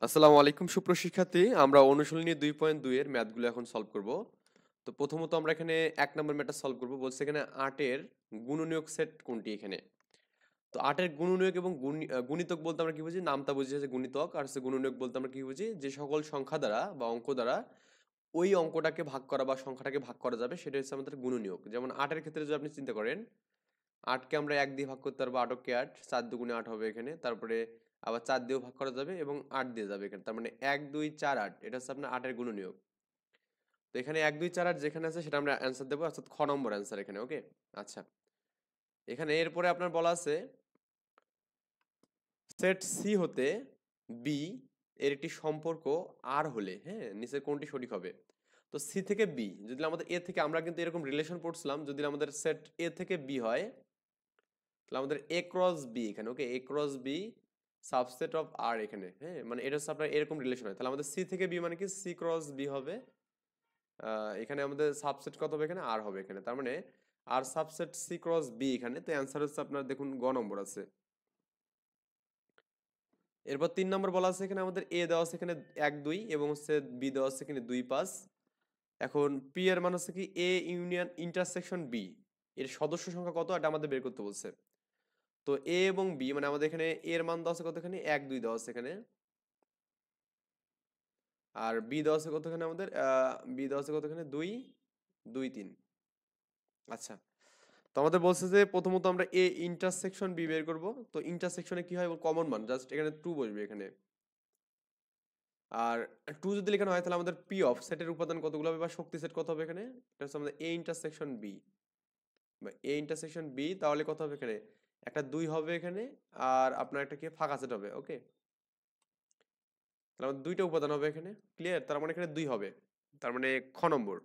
আসসালামু আলাইকুম সুপ্রশিক্ষার্থী, আমরা অনুশীলনী 2.2 এর ম্যাথগুলো এখন সলভ করব। তো প্রথমত আমরা এখানে 1 নম্বর ম্যাথটা সলভ করব। বলছে এখানে 8 এর গুণনীয়ক সেট কোনটি এখানে। তো 8 এর গুণনীয়ক এবং গুণিতক বলতে আমরা কি বুঝি? নামতা বুঝি যে গুণিতক, আর হচ্ছে গুণনীয়ক বলতে আমরা কি বুঝি? যে সকল সংখ্যা দ্বারা বা অঙ্ক দ্বারা ওই অঙ্কটাকে ভাগ করা বা সংখ্যাটাকে ভাগ করা যাবে সেটা হচ্ছে আমাদের গুণনীয়ক। যেমন 8 এর ক্ষেত্রে যদি আপনি চিন্তা করেন, 8 কে আমরা 1 দিয়ে ভাগ করতে পারবো, 8 কে 8, 4 দুগুণে 8 হবে এখানে। তারপরে আবার 4 দিয়েও ভাগ করা যাবে এবং 8 দিয়ে যাবে এখানে। তার মানে 1 2 4 8, এটা হচ্ছে আপনার 8 এর গুণনীয়ক। তো এখানে 1 2 4 8 যেখানে আছে সেটা আমরা অ্যান্সার দেবো, অর্থাৎ খ নম্বর অ্যান্সার এখানে। ওকে, আচ্ছা। এখানে এরপরে আপনার বলা আছে সেট সি হতে বি এর একটি সম্পর্ক আর হলে, হ্যাঁ, নিচের কোনটি সঠিক হবে? তো সি থেকে বি, যদি আমাদের এ থেকে, আমরা কিন্তু এরকম রিলেশন পড়ছিলাম, যদি আমাদের সেট এ থেকে বি হয় তাহলে আমাদের এ ক্রস বি এখানে। ওকে, এ ক্রস বি সাবসেট অফ আর এখানে, হ্যাঁ, মানে এটা হচ্ছে আপনার এরকম রিলেশন হয়, তাহলে আমাদের সি থেকে বি মানে কি সি ক্রস বি হবে। এখানে আমাদের সাবসেট কত হবে? এখানে আর হবে এখানে, তার মানে আর সাবসেট সি ক্রস বি এখানে। তো অ্যান্সার হচ্ছে আপনার দেখুন গ নম্বর আছে। এরপর 3 নম্বর বলা আছে এখানে আমাদের এ দেওয়া আছে এখানে 1 2 এবং হচ্ছে বি দেওয়া আছে এখানে 2 5। এখন পি এর মান হচ্ছে কি এ ইউনিয়ন ইন্টারসেকশন বি, এর সদস্য সংখ্যা কত এটা আমাদের বের করতে বলছে। তো এ এবং বি মানে আমাদের এখানে এর মান দেওয়া আছে কত? এখানে 1 2 দেওয়া আছে এখানে, আর বি দেওয়া আছে কত এখানে আমাদের? বি দেওয়া আছে কত এখানে? 2 2 3। আচ্ছা, তো আমাদের বলছে যে প্রথমত আমরা এ ইন্টারসেকশন বি বের করব। তো ইন্টারসেকশনে কি হয়? কমন মান জাস্ট এখানে 2 বসবে এখানে, আর 2 যদি লেখানো হয় তাহলে আমাদের পি অফ সেটের উপাদান কতগুলো হবে বা শক্তি সেট কত হবে এখানে? এটা হচ্ছে আমাদের এ ইন্টারসেকশন বি বা এ ইন্টারসেকশন বি, তাহলে কত হবে এখানে? একটা 2 হবে এখানে, আর আপনার একটা কি ফাঁকা সেট হবে। ওকে, তাহলে আমাদের দুইটা উপাদান হবে এখানে। ক্লিয়ার? তার মানে এখানে 2 হবে, তার মানে খ নম্বর।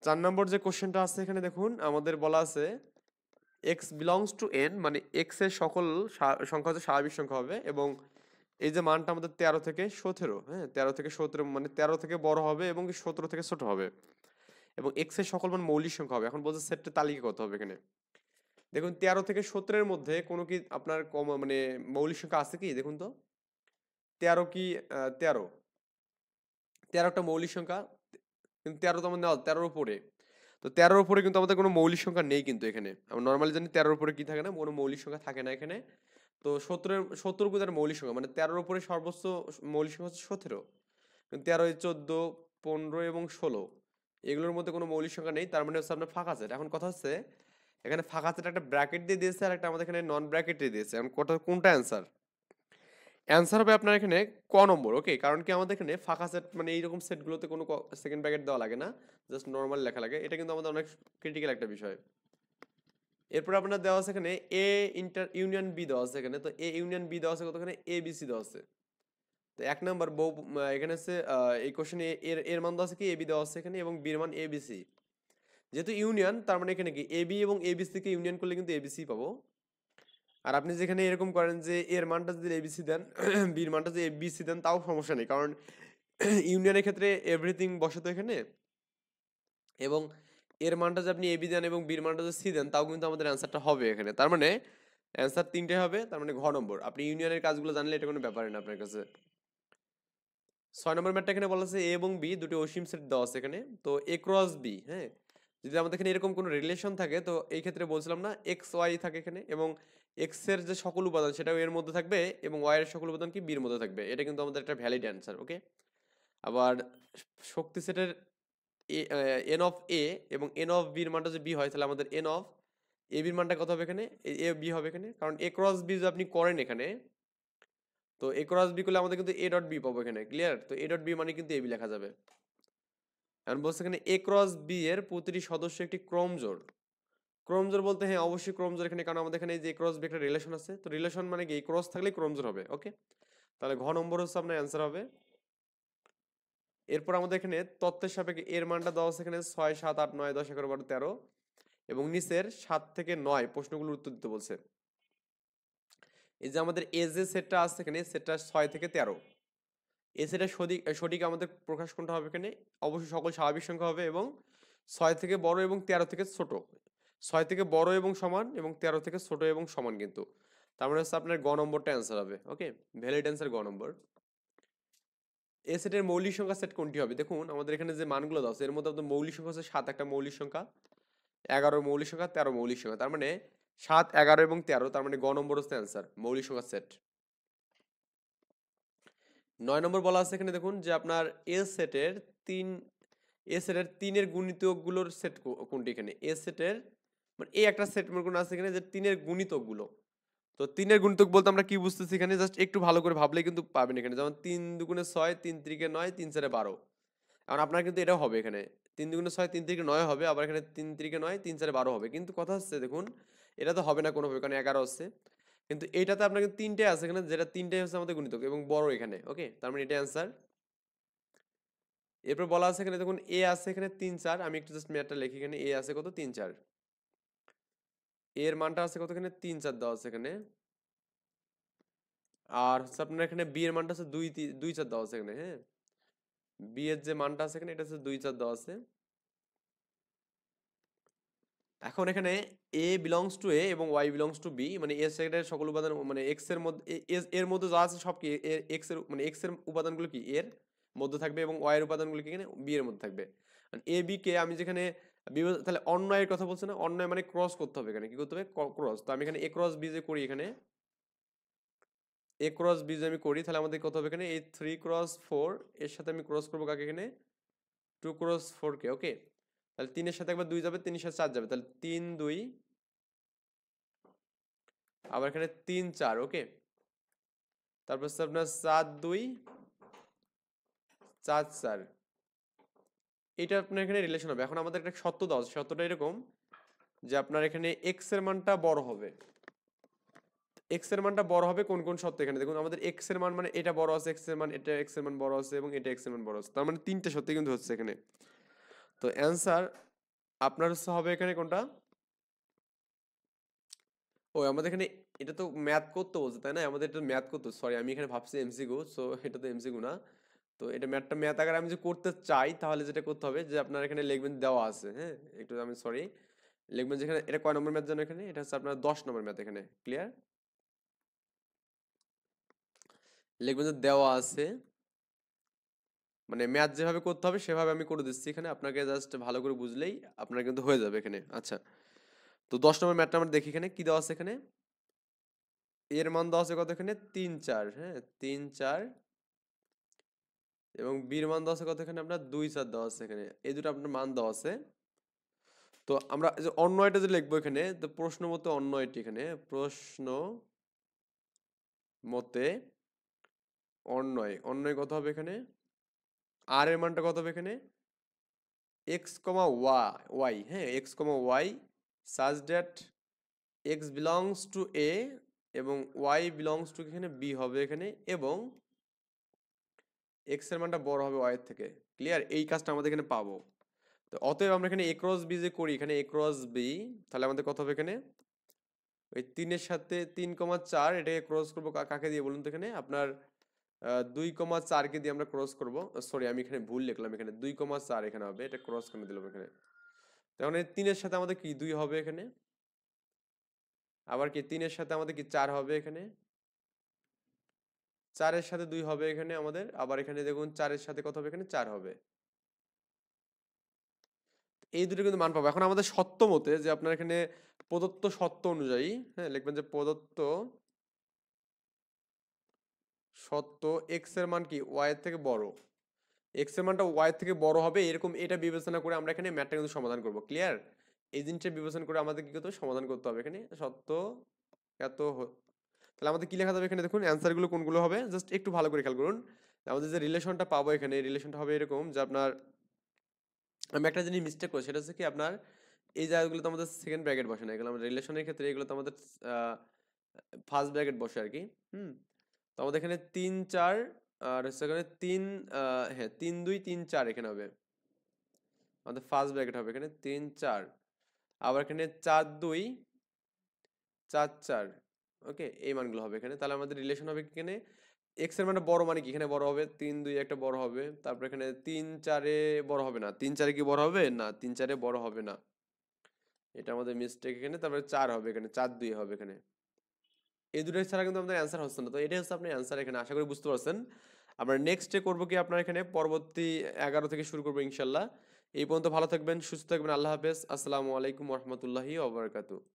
4 নম্বর যে কোশ্চেনটা আছে এখানে দেখুন, আমাদের বলা আছে এক্স বিলংস টু এন, মানে এক্স এর সকল সংখ্যা হচ্ছে স্বাভাবিক সংখ্যা হবে, এবং এই যে মানটা আমাদের 13 থেকে 17, হ্যাঁ, 13 থেকে 17 মানে 13 থেকে বড় হবে এবং 17 থেকে ছোট হবে, এবং এক্স এর সকল মান মৌলিক সংখ্যা হবে। এখন বলছে সেটের তালিকা কত হবে এখানে। দেখুন 13 থেকে 17 এর মধ্যে কোনো কি আপনার কম মানে মৌলিক সংখ্যা আছে কি? দেখুন তো 13 কি 13, 13 একটা মৌলিক সংখ্যা, কিন্তু 13 তো আমাদের নেওয়া 13 উপরে। তো 13 উপরে কিন্তু আমাদের কোনো মৌলিক সংখ্যা নেই কিন্তু এখানে। আমরা নর্মালি জানি 13 উপরে কি থাকে না, কোনো মৌলিক সংখ্যা থাকে না এখানে। তো 17 কিন্তু একটা মৌলিক সংখ্যা, মানে 13 উপরে সর্বোচ্চ মৌলিক সংখ্যা হচ্ছে 17। কিন্তু 13 14 15 এবং 16 এগুলোর মধ্যে কোনো মৌলিক সংখ্যা নেই, তার মানে হচ্ছে আপনার ফাঁকা সেট। এখন কথা হচ্ছে এখানে ফাঁকা সেট একটা ব্র্যাকেট দিয়ে দিয়েছে আর একটা আমাদের এখানে নন ব্র্যাকেট দিয়ে দিয়েছে। এখন কোনটা অ্যান্সার? অ্যান্সার হবে আপনার এখানে ক নম্বর। ওকে, কারণ কি আমাদের এখানে ফাঁকা সেট মানে এইরকম সেটগুলোতে কোনো সেকেন্ড ব্র্যাকেট দেওয়া লাগে না, জাস্ট নর্মাল লেখা লাগে। এটা কিন্তু আমাদের অনেক ক্রিটিক্যাল একটা বিষয়। এরপর আপনার দেওয়া আছে এখানে এ ইন্টার ইউনিয়ন বি দেওয়া আছে এখানে। তো এ ইউনিয়ন বি দেওয়া আছে কত? এখানে এ বি সি দেওয়া আছে। তো 1 নম্বর এখানে হচ্ছে এই কোশ্চেনে এর এর মান দেওয়া আছে কি এ বি দেওয়া আছে এখানে, এবং বির মান এ বি সি। যেহেতু ইউনিয়ন, তার মানে এখানে কি এ বি এবং A B C K union করলে কিন্তু এ বি সি পাবো। আর আপনি যেখানে এরকম করেন যে এর মানটা যদি এবিসি দেন বির মানটা যদি এবিসি দেন, তাও সমস্যা নেই, কারণ ইউনিয়নের ক্ষেত্রে এভরিথিং বসে তো এখানে। এবং এর মানটা যদি আপনি এবি দেন এবং বির মানটা যদি সি দেন, তাও কিন্তু আমাদের অ্যান্সারটা হবে এখানে। তার মানে অ্যান্সার তিনটে হবে, তার মানে ঘ নম্বর। আপনি ইউনিয়নের কাজগুলো জানলে এটা কোনো ব্যাপারই না আপনার কাছে। 6 নম্বর ম্যাটটা এখানে বলা আছে এ এবং বি দুটি অসীম সেট দেওয়া আছে এখানে। তো এ ক্রস বি, হ্যাঁ, যদি আমাদের এখানে এরকম কোনো রিলেশন থাকে, তো এই ক্ষেত্রে বলছিলাম না এক্স ওয়াই থাকে এখানে, এবং এক্স এর যে সকল উপাদান সেটাও এর মধ্যে থাকবে, এবং ওয়াই এর সকল উপাদান কি বির মধ্যে থাকবে। এটা কিন্তু আমাদের একটা ভ্যালিড অ্যান্সার। ওকে, আবার শক্তি সেটের এন অফ এ এবং এন অফ বির মানটা যদি বি হয়, তাহলে আমাদের এন অফ এ বির মানটা কত হবে এখানে? এ বি হবে এখানে, কারণ এ ক্রস বি যদি আপনি করেন এখানে, তো এ ক্রস বি করলে আমাদের কিন্তু এ ডট বি পাবো এখানে। ক্লিয়ার? তো এ ডট বি মানে কিন্তু এ বি লেখা যাবে। এখন বলছে এখানে এ ক্রস বি এর প্রতিটি সদস্য একটি ক্রমজোড়। ক্রমজোড় বলতে হ্যাঁ অবশ্যই ক্রমজোড় এখানে, কারণ আমাদের এখানে যে ক্রস বি একটা রিলেশন আছে। তো রিলেশন মানে কি ক্রস থাকলে ক্রমজোড় হবে। ওকে, তাহলে ঘ নম্বর হচ্ছে আপনার অ্যান্সার হবে। এরপর আমাদের এখানে তত্ত্বের সাপেক্ষে এর মানটা দেওয়া আছে এখানে 6 7 8 9 10 11 12 13, এবং নিচের 7 থেকে 9 প্রশ্নগুলোর উত্তর দিতে বলছে। এই যে আমাদের এ যে সেটটা আছে এখানে, সেটটা 6 থেকে 13, এই সেটের সঠিক সঠিক আমাদের প্রকাশ কোনটা হবে এখানে? অবশ্যই সকল স্বাভাবিক সংখ্যা হবে, এবং 6 থেকে বড় এবং 13 থেকে ছোট। 6 থেকে বড় এবং সমান, এবং 13 থেকে ছোট এবং সমান কিন্তু। তার মানে হচ্ছে আপনার গ নম্বরটা অ্যান্সার হবে। ওকে, ভ্যালিড অ্যান্সার গ নম্বর। এ সেটের মৌলিক সংখ্যা সেট কোনটি হবে? দেখুন আমাদের এখানে যে মানগুলো দেওয়া আছে এর মধ্যে আপনার মৌলিক সংখ্যা হচ্ছে 7 একটা মৌলিক সংখ্যা, 11 মৌলিক সংখ্যা, 13 মৌলিক সংখ্যা। তার মানে 7, 11 এবং 13, তার মানে গ নম্বর হচ্ছে অ্যান্সার, মৌলিক সংখ্যা সেট। 9 নম্বর বলা আছে এখানে দেখুন যে আপনার এ সেটের 3, এ সেটের 3 এর গুণিতকগুলোর সেট কোনটি? এখানে এ সেটের মানে এই একটা সেট মনে করুন আছে এখানে যে 3 এর গুণিতকগুলো। তো 3 এর গুণিতক বলতে আমরা কি বুঝতেছি এখানে? জাস্ট একটু ভালো করে ভাবলেই কিন্তু পাবেন এখানে। যেমন 3 দুগুণে 6, 3 তিরিকে 9, 3 চারে 12। এখন আপনার কিন্তু এটাও হবে এখানে। 3 দুগুণে 6, 3 তিরিকে 9 হবে, আবার এখানে 3 তিরিকে 9, 3 চারে 12 হবে। কিন্তু কথা হচ্ছে দেখুন, এটা তো হবে না কোনোভাবে, কারণ 11 হচ্ছে। কিন্তু এইটাতে আপনার কিন্তু 3টে আছে এখানে, যেটা 3টাই হচ্ছে আমাদের গুণিতক এবং বড় এখানে। ওকে, তার মানে এটা অ্যান্সার। এরপর বলা আছে এখানে দেখুন এ আছে এখানে 3, 4। আমি একটু জাস্ট ম্যাথটা লিখি এখানে। এ আছে কত? 3, 4। এর মানটা আছে কত? এখানে 3, 4 দেওয়া আছে এখানে। আর হচ্ছে আপনার এখানে বি এর মানটা আছে 2, 2, 4 দেওয়া আছে এখানে। হ্যাঁ, বি এর যে মানটা আছে এখানে এটা হচ্ছে 2, 4 দেওয়া আছে। এখন এখানে এ বিলংস টু এ এবং ওয়াই বিলংস টু বি, মানে এর সেটের সকল উপাদান মানে এক্স এর মধ্যে এর মধ্যে যা আছে সব কি এর এক্স এর মানে এক্স এর উপাদানগুলো কি এর মধ্যে থাকবে এবং ওয়াই এর উপাদানগুলো কি এখানে বি এর মধ্যে থাকবে। এ বি কে আমি যেখানে তাহলে অন্যয়ের কথা বলছে না, অন্যয় মানে ক্রস করতে হবে এখানে, কি করতে হবে? ক্রস। তো আমি এখানে এ ক্রস বি যে করি এখানে, এ ক্রস বি যে আমি করি, তাহলে আমাদের কত হবে এখানে? এই 3 ক্রস 4 এর সাথে আমি ক্রস করবো কাকে? এখানে 2 ক্রস 4 কে। ওকে, তাহলে 3 এর সাথে একবার 2 যাবে, 3 এর সাথে 4 যাবে, তাহলে 3 2, আবার এখানে 3 4। ওকে, তারপর হচ্ছে আপনার 4 2 4 4। এটা আপনার এখানে রিলেশন হবে। এখন আমাদের একটা শর্ত দাও, শর্তটা এরকম যে আপনার এখানে এক্স এর মানটা বড় হবে। এক্স এর মানটা বড় হবে কোন কোন শর্ত? এখানে দেখুন আমাদের এক্স এর মান মানে এটা বড় আছে, এক্স এর মান এটা, এক্স এর মান বড় আছে এবং এটা এক্স এর মান বড় আছে। তার মানে 3টে শর্ত কিন্তু হচ্ছে এখানে। তো অ্যান্সার আপনার হচ্ছে হবে এখানে কোনটা? ও আমাদের এখানে এটা তো ম্যাথ করতে বলছে তাই না? আমাদের এটা ম্যাথ করতে, সরি আমি এখানে ভাবছি এমসিকিউ, সো এটা তো এমসিকিউ না। তো এটা ম্যাথ আকারে আমি যদি করতে চাই তাহলে যেটা করতে হবে যে আপনার এখানে লিখবেন দেওয়া আছে। হ্যাঁ, একটু আমি সরি, লিখবেন যেখানে এটা কয় নম্বর ম্যাথ জানো এখানে? এটা হচ্ছে আপনার 10 নম্বর ম্যাথ এখানে। ক্লিয়ার? লিখবেন যে দেওয়া আছে, মানে ম্যাথ যেভাবে করতে হবে সেভাবে আমি করে দিচ্ছি এখানে, আপনাকে জাস্ট ভালো করে বুঝলেই আপনার কিন্তু হয়ে যাবে এখানে। আচ্ছা, তো 10 নম্বর ম্যাথটা আমরা দেখি এখানে কি দেওয়া আছে এখানে। এর মান দেওয়া আছে কত এখানে? 3 4। হ্যাঁ, 3 4 এবং বির মান দেওয়া আছে কত এখানে? আপনার 2 4 দেওয়া আছে এখানে। এই দুটো আপনার মান দেওয়া আছে। তো আমরা যে অন্যয়টা যে লিখবো এখানে, তো প্রশ্ন মতে অন্যয়টি এখানে, প্রশ্ন মতে অন্যয়, অন্যয় কত হবে এখানে? আর এর মানটা কত হবে এখানে? X comma y. হ্যাঁ, x comma y such that x belongs to A এবং ওয়াই বিলংস টু এখানে বি হবে এখানে, এবং এক্স এর মানটা বড় হবে ওয়াই এর থেকে। ক্লিয়ার? এই কাজটা আমাদের এখানে পাবো। তো অতএব আমরা এখানে এ ক্রস বি যে করি এখানে, এ ক্রস বি, তাহলে আমাদের কত হবে এখানে? ওই 3 এর সাথে 3,4 এটাকে ক্রস করবো কাকে দিয়ে বলুন তো? এখানে আপনার 2,4 কে দিয়ে আমরা ক্রস করবো। সরি আমি এখানে ভুল লিখলাম, এখানে 2,4 এখানে হবে, এটা ক্রস করে দিলাম এখানে। তখন এই 3 এর সাথে আমাদের কি 2 হবে এখানে, আবার কি 3 এর সাথে আমাদের কি 4 হবে এখানে, 4 এর সাথে 2 হবে এখানে আমাদের, আবার এখানে দেখুন 4 এর সাথে কত হবে এখানে? 4 হবে। এই দুটো কিন্তু মান পাবো। এখন আমাদের সত্য মতে যে আপনার এখানে প্রদত্ত সত্য অনুযায়ী, হ্যাঁ লিখবেন যে প্রদত্ত সত্য এক্স এর মান কি ওয়াই এর থেকে বড়, এক্স এর মানটা ওয়াই এর থেকে বড় হবে এরকম, এটা বিবেচনা করে আমরা এখানে ম্যাথটা কিন্তু সমাধান করব। ক্লিয়ার? এই জিনিসটা বিবেচনা করে আমাদের কি করতে হবে? সমাধান করতে হবে এখানে। সত্য এত তাহলে আমাদের কি লেখা যাবে এখানে? দেখুন অ্যান্সার গুলো কোনগুলো হবে, জাস্ট একটু ভালো করে খেয়াল করুন। আমাদের যে রিলেশনটা পাবো এখানে, রিলেশনটা হবে এরকম যে আপনার, আমি একটা জিনিস মিস্টেক করছি, সেটা হচ্ছে কি আপনার এই জায়গাগুলো তো আমাদের সেকেন্ড ব্র্যাকেট বসে না, এগুলো আমাদের রিলেশনের ক্ষেত্রে এগুলো তো আমাদের ফার্স্ট ব্র্যাকেট বসে আর কি। হুম, তো আমাদের এখানে 3 4 আর সেখানে 3, হ্যাঁ 3 2 3 4 এখানে হবে আমাদের ফার্স্ট ব্র্যাকেট হবে এখানে 3 4, আবার এখানে 4 2 4 4। ওকে, এই মানগুলো হবে এখানে। তাহলে আমাদের রিলেশন হবে কি এখানে? এক্স এর মানে বড় মানে কি এখানে বড় হবে 3 2 একটা বড় হবে, তারপর এখানে 3 4 এ বড় হবে না, 3 4 এ কি বড় হবে না, 3 4 এ বড় হবে না, এটা আমাদের মিস্টেক এখানে। তারপরে 4 হবে এখানে, 4 2 হবে এখানে। এই দুটো ছাড়া কিন্তু আমাদের অ্যান্সার হচ্ছে না। তো এটাই হচ্ছে আপনার অ্যান্সার এখানে, আশা করি বুঝতে পারছেন। আমরা নেক্সটে করবো কি আপনার এখানে পরবর্তী 11 থেকে শুরু করবো ইনশাল্লাহ। এই পর্যন্ত ভালো থাকবেন, সুস্থ থাকবেন। আল্লাহ হাফেজ। আসসালামু আলাইকুম রহমতুল্লাহি ওয়া বারাকাতুহু।